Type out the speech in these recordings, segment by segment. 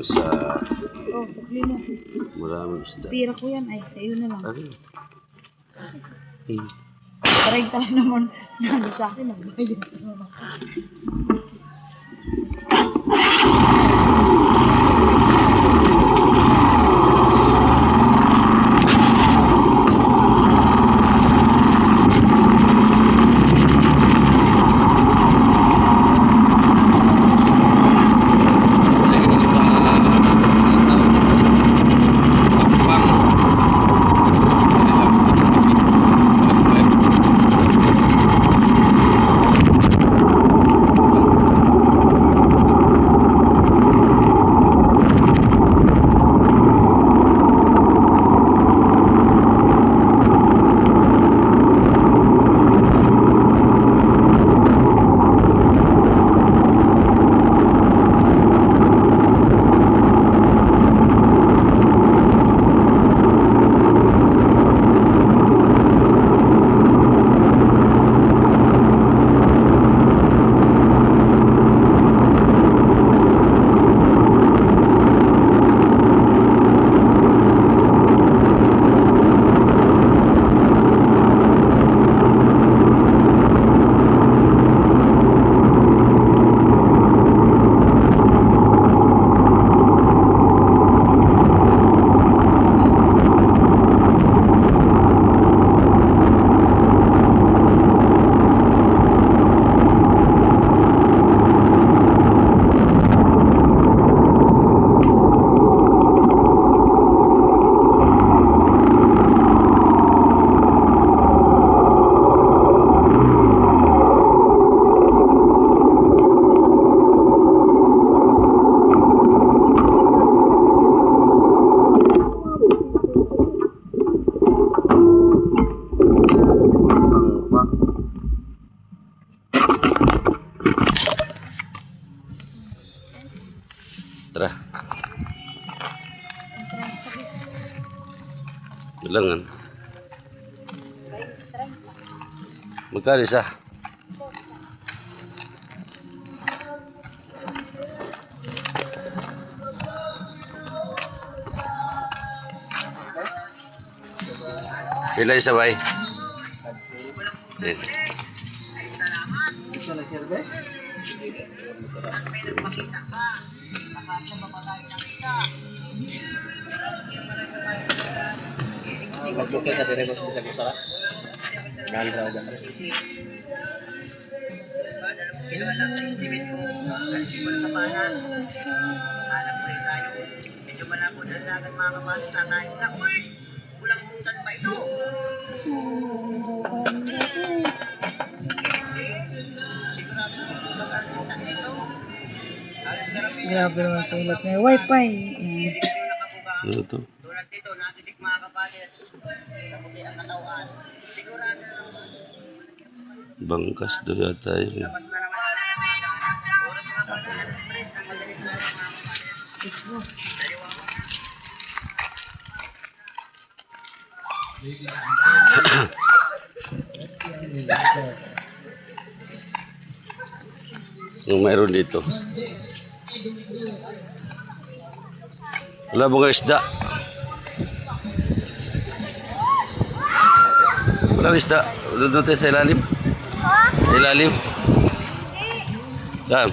sa Oh, sukli mo. maraming isda. Pira ko yan. Ay, sa'yo na lang. Okay. Try ka lang naman. Nano sa akin. Nagbayad ka naman. Tara. Bilangan. Magkano isa? Pila isa bay? Din. Magbukay sa dire mas bisa kusara. Gali raw gan. Kinuha lang sa estimate ko, kansipon sa banan. Alam ko rin tayo, medyo malabo na lagat mga kapalo sa tayo. Nakoy, kulang puntan pa ito. Sigurado ko ito magkalimutan nito. Grabe naman sulat na. Wi-Fi. Ano to? Tulad dito, natitik mga kapalis. Naputi ang katawan. Sigurado naman. Bangkas doon yata yun. Labas na naman. Oras nga pala, alas 3 ng madaling araw mga kapalis. Yung mayroon dito. Wala mga isda. Wala isda. Doon tayo sa ilalim. Sa ilalim. Saan?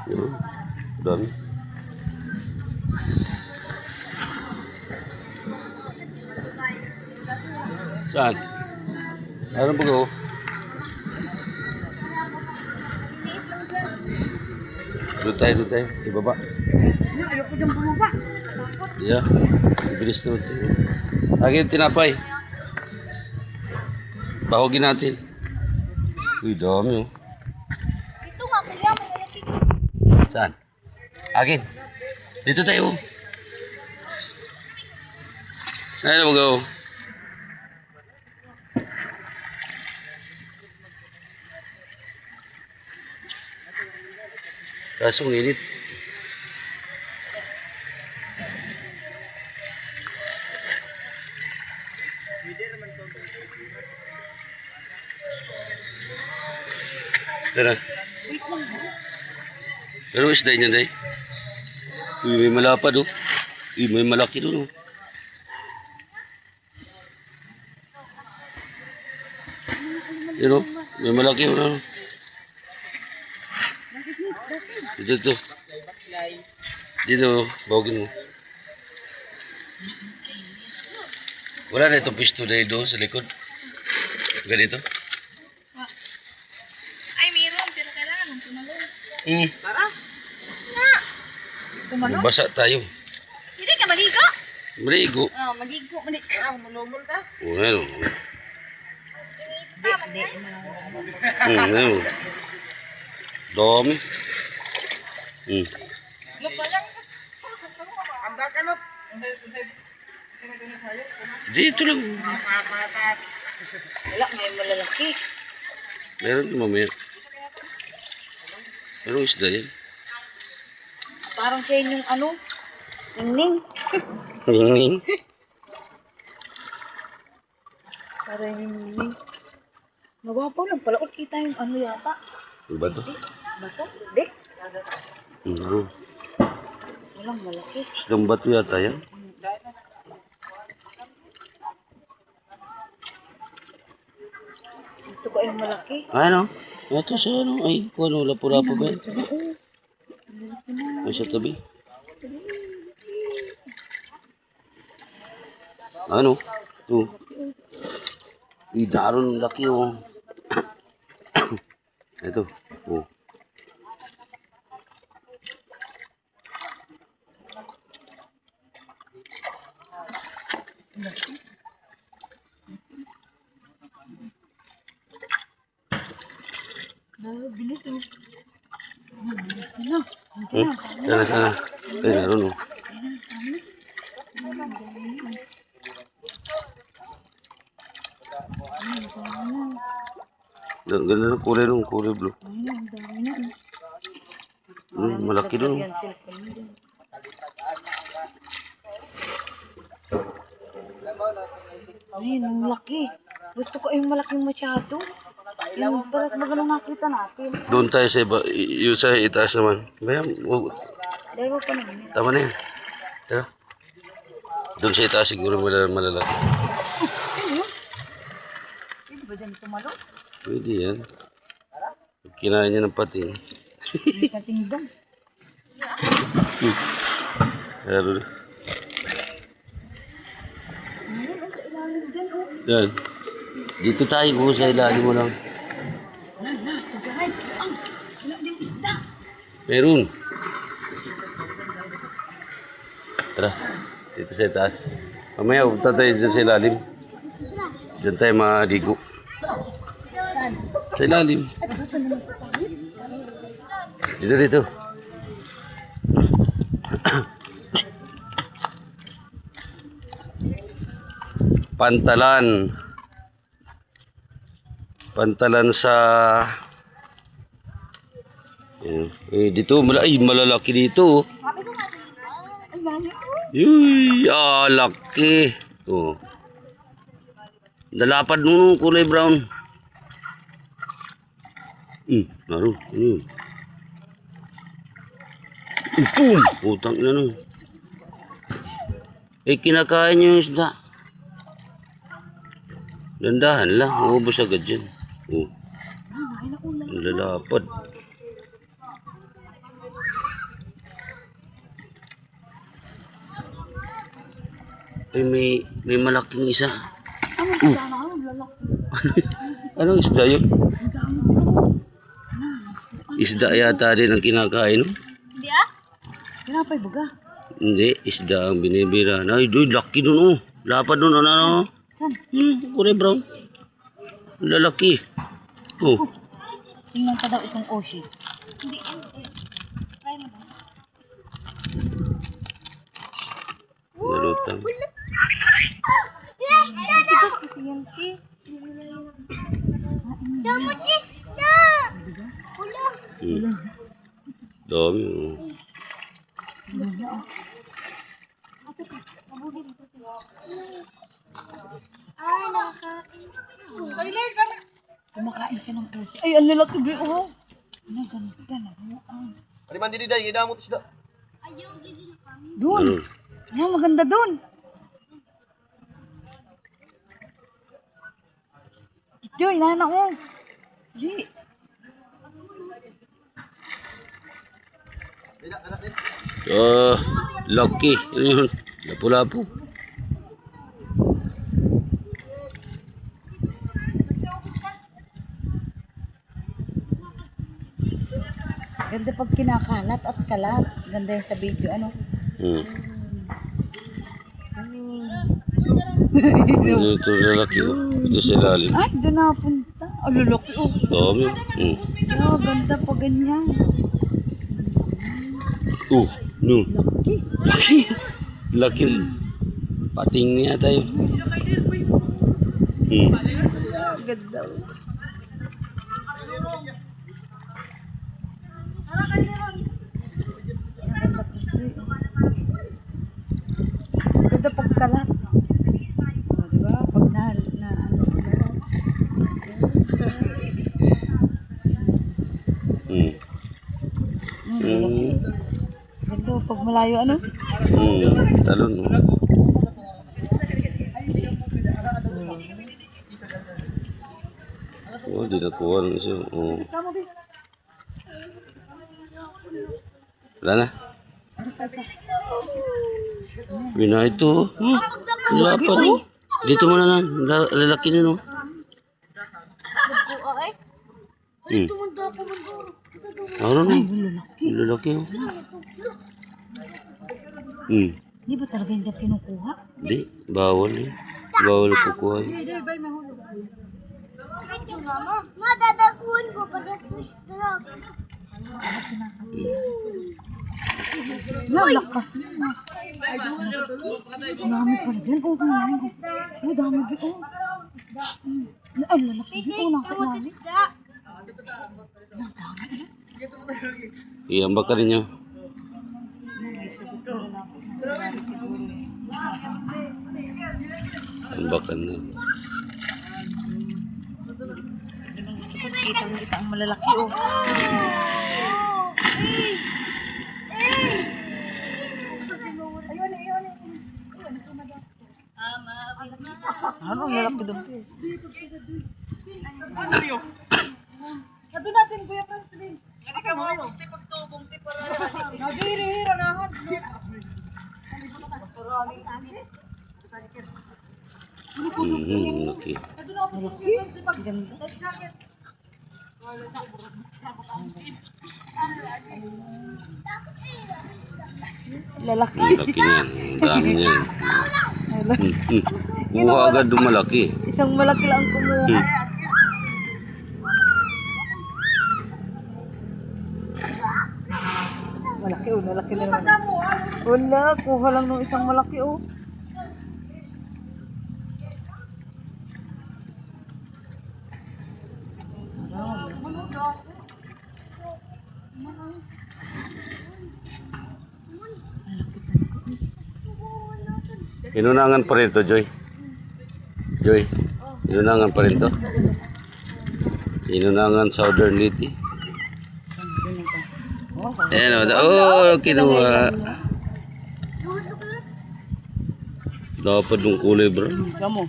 Yun. Dami. Saan? Ano ba ko? Doon tayo. Ibaba. Ayoko dyan bumaba. Yeah. Bilis naman ito. Akin tinapay. Bahogin natin. Uy, dami oh. Ito nga, Akin. Dito tayo. Ayun mo go. Kaso ang init. Tara. Pero isda niya day. Uy, may malapad oh. Uy, may malaki doon oh. Yun oh, may malaki oh. Dito. Dito, bawagin mo. Wala na itong pisto dahil doon sa likod. Ganito. Ay, meron. Pero kailangan ng tumalon. Tara. Na! Tumalon? Basa tayo. Hindi ka maligo? Maligo. Oo, maligo. Maligo. Malumol ka? Oh, ano. Hindi. Ano. Dami. Dito lang. Wala, may malalaki. Meron din mamaya. Pero isda yan. Parang siya yung ano, ningning. Hinging. Parang yung ningning. Nawapaw lang pala. Kung kita yung ano yata. Ano ba ito? Bato? Hindi. Walang malaki. Isdang bato yata yan. Gusto ko yung malaki. Ano? Ito siya ano? Ay, kung ano, lapo-lapo ba yan? Ay, sa tabi. Ano? Ito. Daron laki oh. Ito. Oh. Bilis oh. Sana. Eh, meron oh. Ganda ng kulay nung kulay blue. Malaki dun. Ayun, ang laki. Gusto ko yung malaking masyado. Yung paras magano nakita natin. Doon tayo sa iba, yung sa itaas naman. Bayan, Dalawa pa naman. tama na yan. Tara. Doon sa itaas siguro malalaki. Pwede ba dyan tumalo? Pwede yan. Kinain niya ng pating. May katingdong. Meron. Ayun, ang kailangan dyan oh. Yan. Dito tayo po sa ilalim mo lang. Tugaran. Wala din isda. Meron. Tara. Dito sa itaas. Mamaya punta tayo dyan sa ilalim. Dyan tayo maligo. Sa ilalim. Dito. Pantalan. Pantalan sa dito malalaki dito. Ay, gani oh. Yuy, laki. Oh. Dalapad nung kulay brown. Naroon. Boom! Putang na no. Kinakain yung isda. Dandahan lang. Maubos agad dyan. Oh. Lalapad. May malaking isa. Anong isda yun? Isda yata din ang kinakain. Hindi ah? Pinapay buga. Hindi, isda ang binibira. Ay, doy, laki dun oh. Lapad dun, ano? Kulay brown. Lalaki. Oh. Tingnan pa daw itong Oshi. Hindi. Kaya mo ba? lang. Tigas kasi yan, Ki. Dami, oh. Kumakain ka ng puti. Ay, ang lalaki ba? Oh. Ang ganda na. Ari man didi day, idamot isda. Doon. Ano? Yan, maganda doon. Ito, inahanak mo. Di. Lucky. Ano yun? Lapu-lapu. Ganda pag kinakalat at kalat. Ganda yan sa video, ano? Ito lalaki, oh. Ito sa ilalim. Ay, doon napunta. Oh, lalaki, oh. Dami. Oh, ganda pa ganyan. No. Laki. Laki. Pating niya tayo. Ganda, oh. Ganda pag kalat. Oh, diba? Pag na ano sila. Laki. Ganda pag malayo, ano? Talon, oh. Oh, di nakuha ng isa. Oh. Wala na. Bina ito. Wala pa, no? Dito mo na lang. Lalaki na, no? Ano na? Lalaki, oh. Di ba talaga hindi kinukuha? Di, bawal eh. Bawal kukuha eh. Madadakuan ko pag truck. Yan, lakas na. Dami pa rin. Oh, dami. Oh, dami. Oh. Ay, lalaki. Oh, nasa ilalim. Iambak ka ninyo. Ambakan na. Kita ang malalaki, oh. Ano ang lalaki doon? Sabi natin, Kuya Franklin. Kasi mo, gusti pagtubong, ti para. Nagiri-hira nahan. Laki. Malaki. Ganda. Lalaki. Laki niyan. Ang dami niyan. Buha agad dumalaki. Isang malaki lang ang kumuha. Malaki, oh. Malaki na naman. Wala, kuha lang ng isang malaki, oh. Inunangan pa rin to, Joy. Joy, inunangan pa rin to. Inunangan Southern Liti. Ayan o. Oh, kinuha. Dapat yung kulay, bro. Gamo.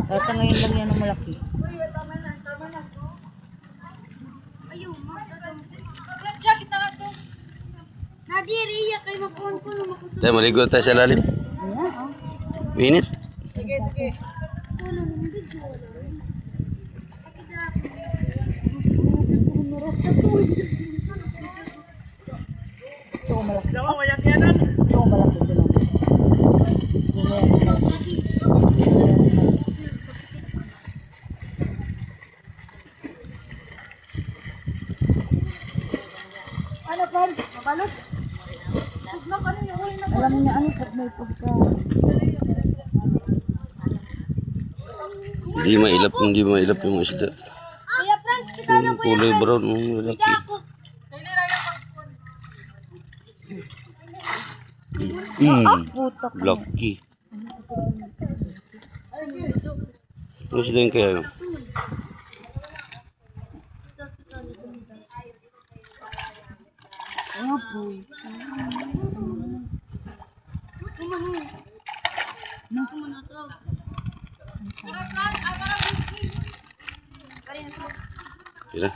Tata ngayon lang yan ang malaki. Nadiriya kay makuha ko na makusog. Tayo, maligo tayo sa lalim. Minit. So, malaki. So, malaki din ako. Ano, Pons? Mabalot? Ano yung huli na Alam niya ano pag may pagka. Hindi mailap yung isda. Kuya Franz, kita na Yung kulay brown, malaki. ako. Puta ka. Lucky. Ano sila yung kaya? Ano po? Sila.